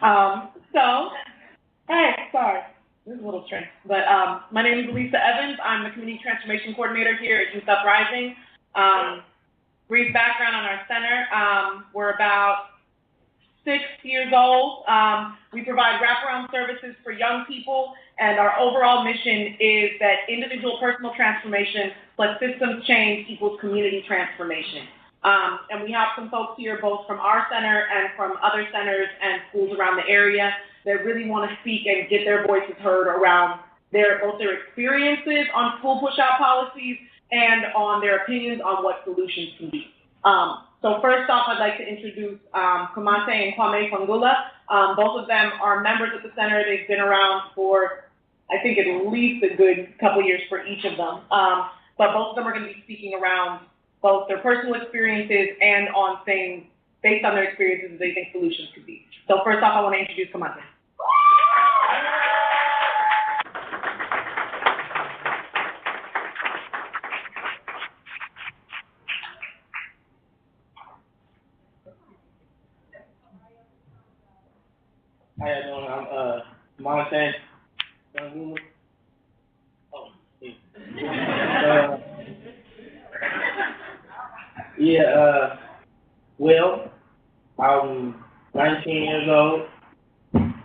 So, hey, sorry, this is a little strange, but my name is Lisa Evans. I'm the Community Transformation Coordinator here at Youth Uprising. Brief background on our center. We're about 6 years old. We provide wraparound services for young people, and our overall mission is that individual personal transformation plus systems change equals community transformation. And we have some folks here both from our center and from other centers and schools around the area that really want to speak and get their voices heard around both their experiences on school push-out policies and on their opinions on what solutions can be. So first off, I'd like to introduce Kamante and Kwame Fangula. Both of them are members of the center. They've been around for, I think, at least a good couple years for each of them. But both of them are going to be speaking around both their personal experiences and on things based on their experiences they think solutions could be. So first off, I want to introduce Kamante. How y'all doing? I'm Monte. Well, I'm 19 years old.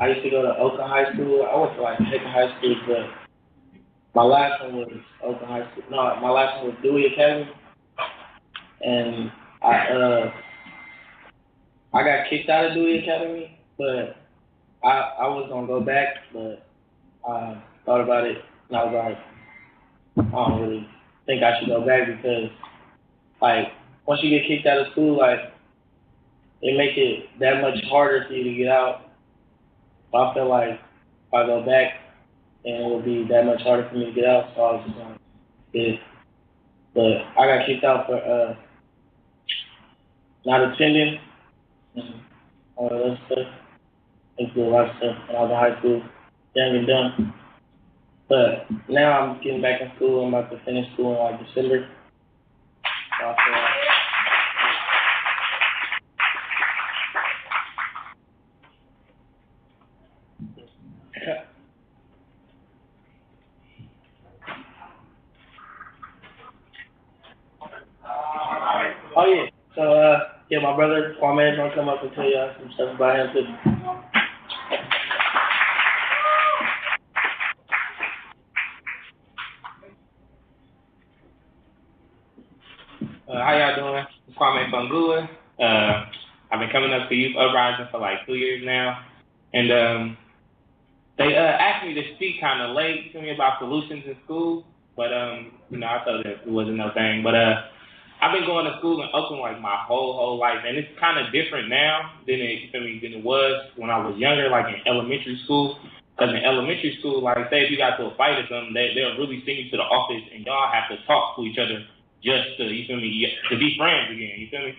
I used to go to Oakland High School. I went to like different high schools, but my last one was Oakland High School. No, my last one was Dewey Academy, and I got kicked out of Dewey Academy, but I was gonna go back, but I thought about it, and I was like, I don't really think I should go back because, like, once you get kicked out of school, like, it make it that much harder for you to get out. So I feel like if I go back, then it would be that much harder for me to get out. So I was just gonna get it. But I got kicked out for not attending and all that other stuff. I used to do a lot of stuff when I was in high school, young and dumb. But now I'm getting back in school. I'm about to finish school in like December. So I feel like oh yeah. So yeah, my brother Kwame is gonna come up and tell y'all some stuff about him too. How y'all doing? It's Kwame Fangula. I've been coming up to Youth Uprising for like 2 years now, and they asked me to speak kind of late to me about solutions in school, but you know, I told them it wasn't no thing. But I've been going to school in Oakland like my whole life, and it's kind of different now than it was when I was younger, like in elementary school. Because in elementary school, like say if you got to a fight or something, they'll really send you to the office, and y'all have to talk to each other just to, you feel me, to be friends again, you feel me?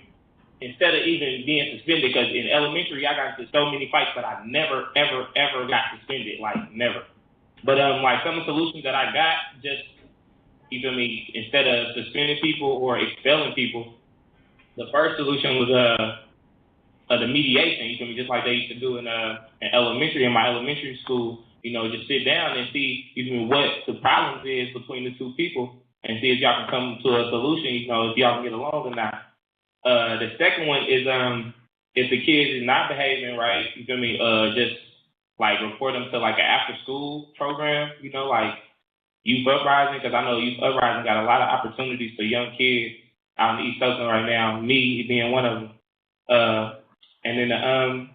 Instead of even being suspended, because in elementary, I got into so many fights, but I never, ever got suspended, like never. But like some of the solutions that I got, just, you feel me, instead of suspending people or expelling people, the first solution was the mediation, you feel me, just like they used to do in elementary, in my elementary school, you know, just sit down and see, you feel me, what the problems is between the two people, and see if y'all can come to a solution, you know, if y'all can get along or not. The second one is if the kid is not behaving right, you feel me, just like report them to like an after school program, you know, like Youth Uprising, because I know Youth Uprising got a lot of opportunities for young kids out in East Oakland right now, me being one of them. And then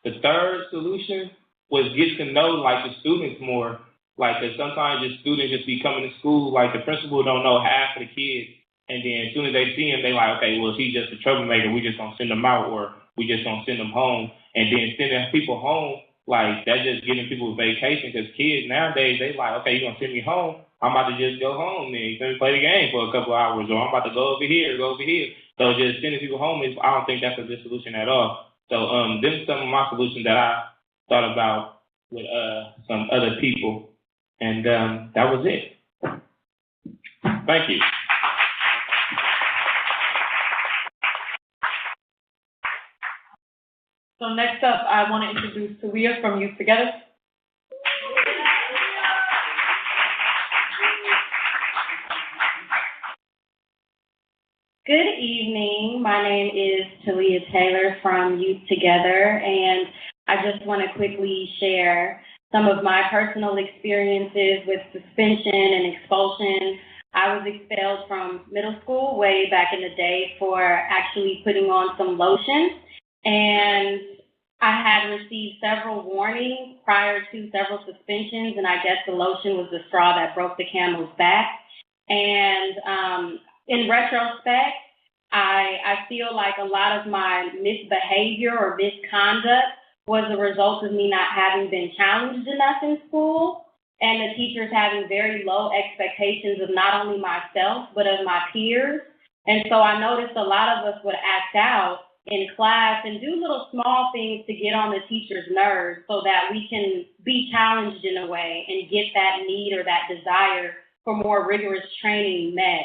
the third solution was get to know like the students more. Like, cause sometimes the students just be coming to school, like the principal don't know half of the kids. And then as soon as they see him, they like, okay, well, if he's just a troublemaker, we just gonna send him out, or we just gonna send him home. And then sending people home, like that's just giving people a vacation. Cause kids nowadays, they like, okay, you gonna send me home? I'm about to just go home then. You play the game for a couple of hours, or I'm about to go over here, go over here. So just sending people home is, I don't think that's a good solution at all. So them are some of my solutions that I thought about with some other people. And that was it. Thank you. So next up, I want to introduce Talia from Youth Together. Good evening. My name is Talia Taylor from Youth Together, and I just want to quickly share some of my personal experiences with suspension and expulsion. I was expelled from middle school way back in the day for actually putting on some lotion, and I had received several warnings prior to several suspensions, and I guess the lotion was the straw that broke the camel's back. And in retrospect, I feel like a lot of my misbehavior or misconduct was a result of me not having been challenged enough in school, and the teachers having very low expectations of not only myself, but of my peers. And so I noticed a lot of us would act out in class and do little small things to get on the teacher's nerves so that we can be challenged in a way and get that need or that desire for more rigorous training met.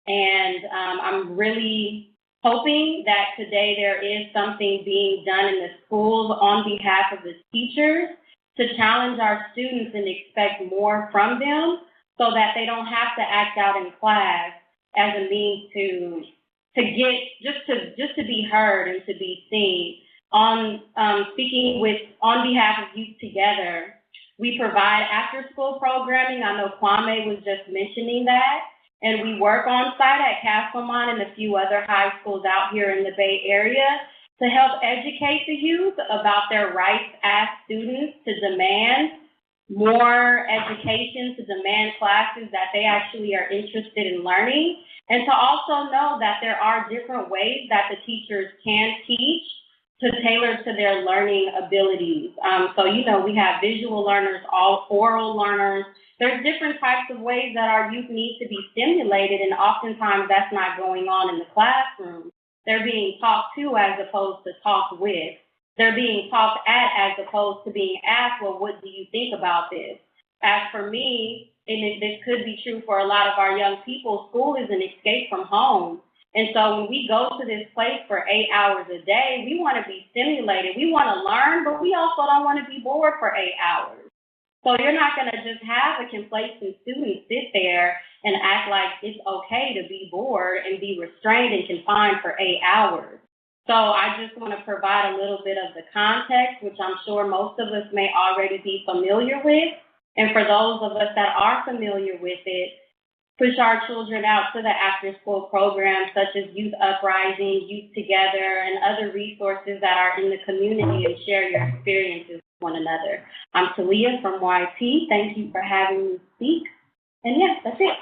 And I'm really hoping that today there is something being done in the schools on behalf of the teachers to challenge our students and expect more from them so that they don't have to act out in class as a means to get just to be heard and to be seen. On behalf of Youth Together, we provide after-school programming. I know Kwame was just mentioning that. And we work on site at Castlemont and a few other high schools out here in the Bay Area to help educate the youth about their rights as students, to demand more education, to demand classes that they actually are interested in learning, and to also know that there are different ways that the teachers can teach to tailor to their learning abilities. So, we have visual learners, all oral learners. There's different types of ways that our youth need to be stimulated, and oftentimes that's not going on in the classroom. They're being talked to as opposed to talked with. They're being talked at as opposed to being asked, well, what do you think about this? As for me, and this could be true for a lot of our young people, school is an escape from home. And so when we go to this place for 8 hours a day, we want to be stimulated. We want to learn, but we also don't want to be bored for 8 hours. So you're not going to just have a complacent student sit there and act like it's okay to be bored and be restrained and confined for 8 hours. So I just want to provide a little bit of the context, which I'm sure most of us may already be familiar with. And for those of us that are familiar with it, push our children out to the after-school programs such as Youth Uprising, Youth Together, and other resources that are in the community, and share your experiences with one another. I'm Talia from YT. Thank you for having me speak. And yes, that's it.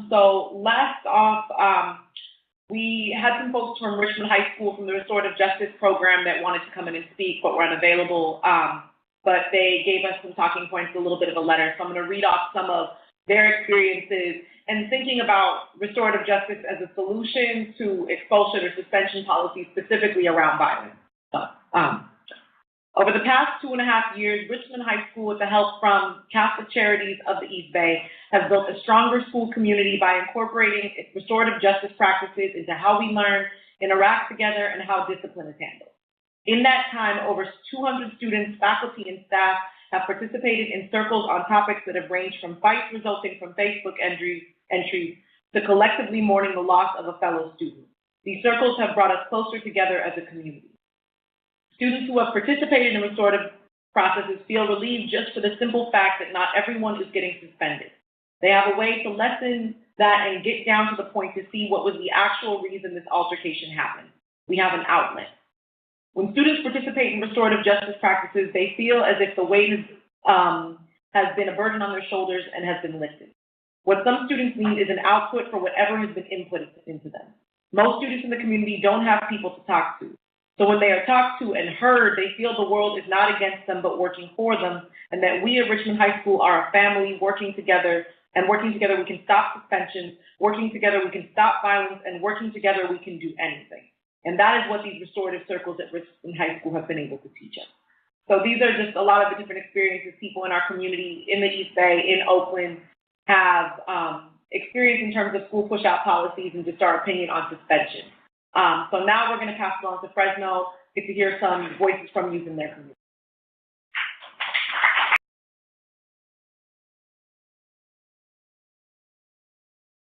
So last off, we had some folks from Richmond High School from the Restorative Justice Program that wanted to come in and speak, but were unavailable. But they gave us some talking points, a little bit of a letter. So I'm going to read off some of their experiences and thinking about restorative justice as a solution to expulsion or suspension policies, specifically around violence. So, over the past 2.5 years, Richmond High School, with the help from Catholic Charities of the East Bay, has built a stronger school community by incorporating restorative justice practices into how we learn, interact together, and how discipline is handled. In that time, over 200 students, faculty, and staff have participated in circles on topics that have ranged from fights resulting from Facebook entries to collectively mourning the loss of a fellow student. These circles have brought us closer together as a community. Students who have participated in restorative processes feel relieved just for the simple fact that not everyone is getting suspended. They have a way to lessen that and get down to the point to see what was the actual reason this altercation happened. We have an outlet. When students participate in restorative justice practices, they feel as if the weight has been a burden on their shoulders and has been lifted. What some students need is an output for whatever has been input into them. Most students in the community don't have people to talk to. So when they are talked to and heard, they feel the world is not against them but working for them, and that we at Richmond High School are a family working together, and working together we can stop suspension, working together we can stop violence, and working together we can do anything. And that is what these restorative circles at Richmond High School have been able to teach us. So these are just a lot of the different experiences people in our community, in the East Bay, in Oakland, have experience in terms of school push-out policies and just our opinion on suspension. So now we're going to pass it on to Fresno, get to hear some voices from youth in their community.